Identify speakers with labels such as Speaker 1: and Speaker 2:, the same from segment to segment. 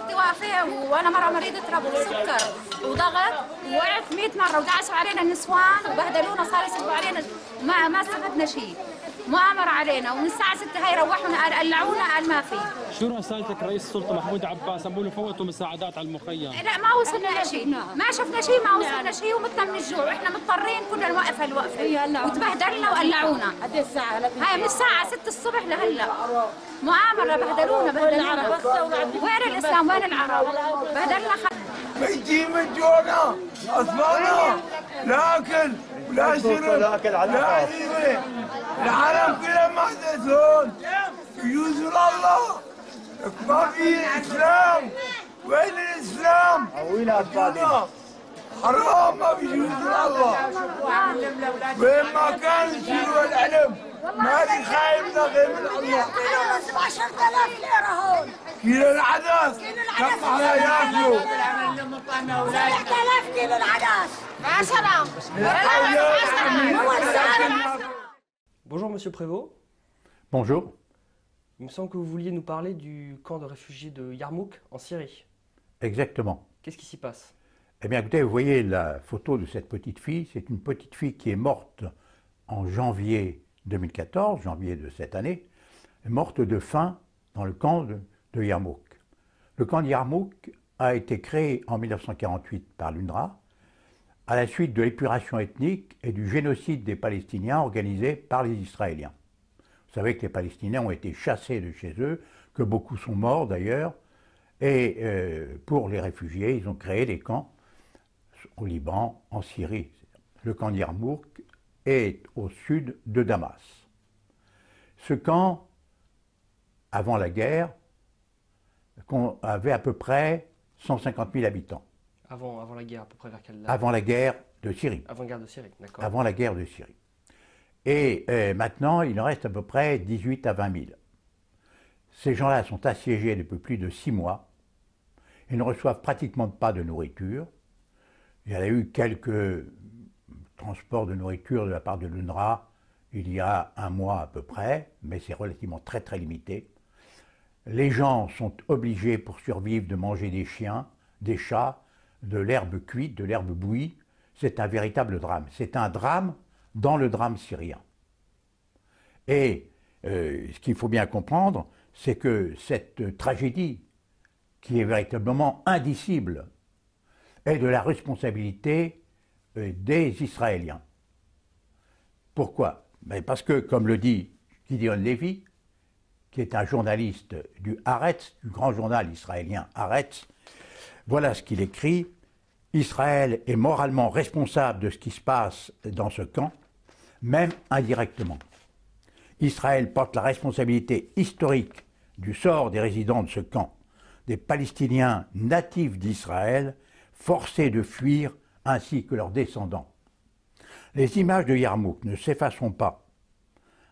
Speaker 1: ستي واقفه وانا مره مريضه ربو سكر وضغط ووقعت 100 مره ودعسوا علينا النسوان وبهدلونا صار يسبوا علينا ما استفدنا شيء. مؤامرة علينا ومن الساعة 6 هاي روحونا قال قلعونا قال ما في.
Speaker 2: شو رسالتك رئيس السلطة محمود عباس؟ عم بيقولوا فوتوا مساعدات على المخيم.
Speaker 1: لا ما وصلنا شيء، ما شفنا شيء، ما وصلنا شيء ومتنا من الجوع، واحنا مضطرين كنا نوقف هالوقفة وتبهدلنا وقلعونا.
Speaker 3: قد الساعة؟
Speaker 1: هاي من الساعة 6 الصبح لهلا. مؤامرة بهدلونا وين الإسلام وين العرب؟ بهدلنا
Speaker 4: بيجي من جونا أطفالنا لا أكل ولا شرب لا عيبة العالم كله محدثون يجوزوا الله ما في إسلام. وين الإسلام؟ وين أطفالنا؟ حرام ما بيجوزوا الله. وين ما كان يشيلوا العلم ما لي خايف غير من الله.
Speaker 3: 17000 ليرة هون
Speaker 4: كيلو العدس كم على ياكلوا
Speaker 3: 7000 كيلو العدس 10.
Speaker 5: Bonjour Monsieur Prévost.
Speaker 6: Bonjour.
Speaker 5: Il me semble que vous vouliez nous parler du camp de réfugiés de Yarmouk en Syrie.
Speaker 6: Exactement.
Speaker 5: Qu'est-ce qui s'y passe?
Speaker 6: Eh bien écoutez, vous voyez la photo de cette petite fille, c'est une petite fille qui est morte en janvier 2014, janvier de cette année, morte de faim dans le camp de Yarmouk. Le camp de Yarmouk a été créé en 1948 par l'UNRWA à la suite de l'épuration ethnique et du génocide des Palestiniens organisé par les Israéliens. Vous savez que les Palestiniens ont été chassés de chez eux, que beaucoup sont morts d'ailleurs, et pour les réfugiés, ils ont créé des camps au Liban, en Syrie. Le camp de Yarmouk est au sud de Damas. Ce camp, avant la guerre, avait à peu près 150 000 habitants.
Speaker 5: Avant la guerre, à peu près vers quelle date?
Speaker 6: Avant la guerre de Syrie.
Speaker 5: Avant la guerre de Syrie, d'accord.
Speaker 6: Avant la guerre de Syrie. Et maintenant, il en reste à peu près 18 à 20 000. Ces gens-là sont assiégés depuis plus de 6 mois. Ils ne reçoivent pratiquement pas de nourriture. Il y a eu quelques transports de nourriture de la part de l'UNRWA il y a un mois à peu près, mais c'est relativement très très limité. Les gens sont obligés pour survivre de manger des chiens, des chats, de l'herbe cuite, de l'herbe bouillie. C'est un véritable drame. C'est un drame dans le drame syrien. Et ce qu'il faut bien comprendre, c'est que cette tragédie, qui est véritablement indicible, est de la responsabilité des Israéliens. Pourquoi? Parce que, comme le dit Gideon Levy, qui est un journaliste du Haaretz, du grand journal israélien Haaretz, voilà ce qu'il écrit: Israël est moralement responsable de ce qui se passe dans ce camp, même indirectement. Israël porte la responsabilité historique du sort des résidents de ce camp, des Palestiniens natifs d'Israël, forcés de fuir, ainsi que leurs descendants. Les images de Yarmouk ne s'effaceront pas.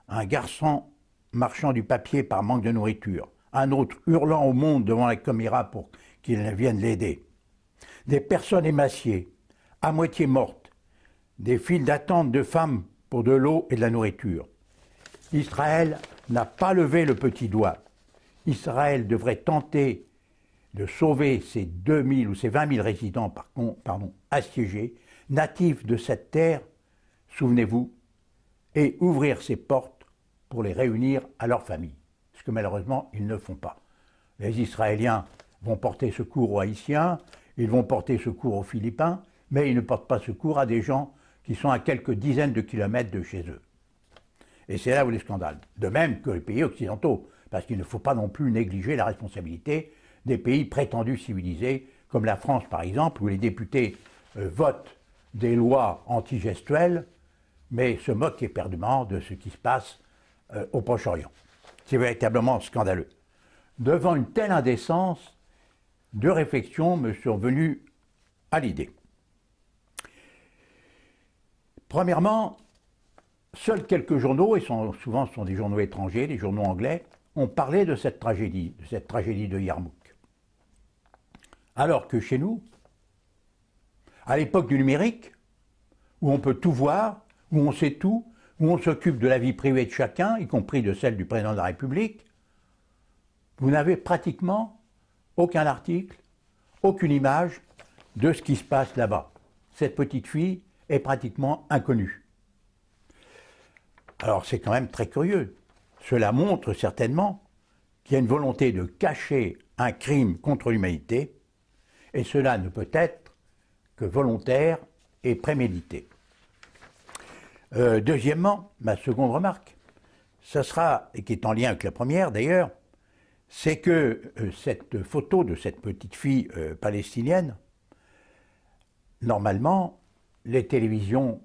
Speaker 6: Un garçon marchant du papier par manque de nourriture, un autre hurlant au monde devant la caméra pour qu'il vienne l'aider. Des personnes émaciées, à moitié mortes, des files d'attente de femmes pour de l'eau et de la nourriture. Israël n'a pas levé le petit doigt. Israël devrait tenter de sauver ces 2000 ou ces 20 000 résidents assiégés, natifs de cette terre, souvenez-vous, et ouvrir ses portes pour les réunir à leurs familles. Ce que malheureusement, ils ne font pas. Les Israéliens vont porter secours aux Haïtiens, ils vont porter secours aux Philippins, mais ils ne portent pas secours à des gens qui sont à quelques dizaines de kilomètres de chez eux. Et c'est là où les scandales. De même que les pays occidentaux, parce qu'il ne faut pas non plus négliger la responsabilité des pays prétendus civilisés, comme la France par exemple, où les députés votent des lois antigestuelles, mais se moquent éperdument de ce qui se passe au Proche-Orient. C'est véritablement scandaleux. Devant une telle indécence, deux réflexions me sont venues à l'idée. Premièrement, seuls quelques journaux, et souvent ce sont des journaux étrangers, des journaux anglais, ont parlé de cette tragédie de Yarmouk. Alors que chez nous, à l'époque du numérique, où on peut tout voir, où on sait tout, où on s'occupe de la vie privée de chacun, y compris de celle du président de la République, vous n'avez pratiquement aucun article, aucune image de ce qui se passe là-bas. Cette petite fille est pratiquement inconnue. Alors c'est quand même très curieux. Cela montre certainement qu'il y a une volonté de cacher un crime contre l'humanité, et cela ne peut être que volontaire et prémédité. Deuxièmement, ma seconde remarque, ça sera, et qui est en lien avec la première d'ailleurs, c'est que cette photo de cette petite fille palestinienne, normalement, les télévisions,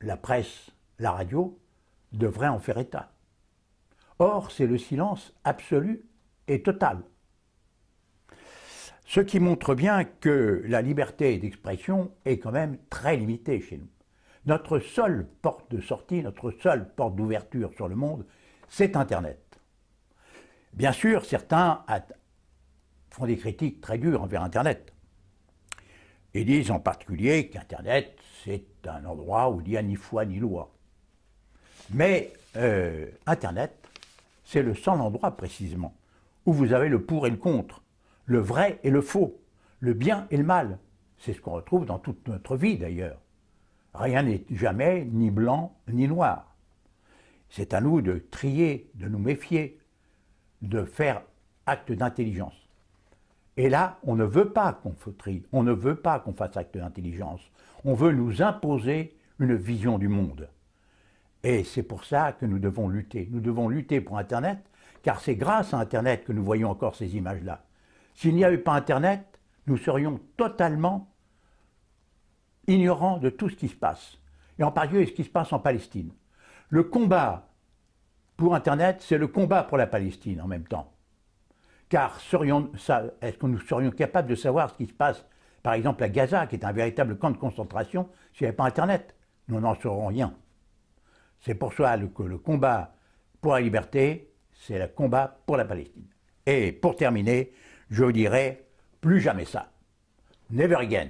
Speaker 6: la presse, la radio, devraient en faire état. Or, c'est le silence absolu et total. Ce qui montre bien que la liberté d'expression est quand même très limitée chez nous. Notre seule porte de sortie, notre seule porte d'ouverture sur le monde, c'est Internet. Bien sûr, certains font des critiques très dures envers Internet. Ils disent en particulier qu'Internet, c'est un endroit où il n'y a ni foi ni loi. Mais Internet, c'est le seul endroit précisément où vous avez le pour et le contre, le vrai et le faux, le bien et le mal. C'est ce qu'on retrouve dans toute notre vie d'ailleurs. Rien n'est jamais ni blanc ni noir. C'est à nous de trier, de nous méfier, de faire acte d'intelligence. Et là, on ne veut pas qu'on trie, on ne veut pas qu'on fasse acte d'intelligence. On veut nous imposer une vision du monde. Et c'est pour ça que nous devons lutter. Nous devons lutter pour Internet, car c'est grâce à Internet que nous voyons encore ces images-là. S'il n'y avait pas Internet, nous serions totalement ignorants de tout ce qui se passe. Et en particulier ce qui se passe en Palestine. Le combat pour Internet, c'est le combat pour la Palestine en même temps. Car est-ce que nous serions capables de savoir ce qui se passe, par exemple à Gaza, qui est un véritable camp de concentration, s'il n'y avait pas Internet? Nous n'en saurons rien. C'est pour ça que le combat pour la liberté, c'est le combat pour la Palestine. Et pour terminer, je dirais, plus jamais ça. Never again.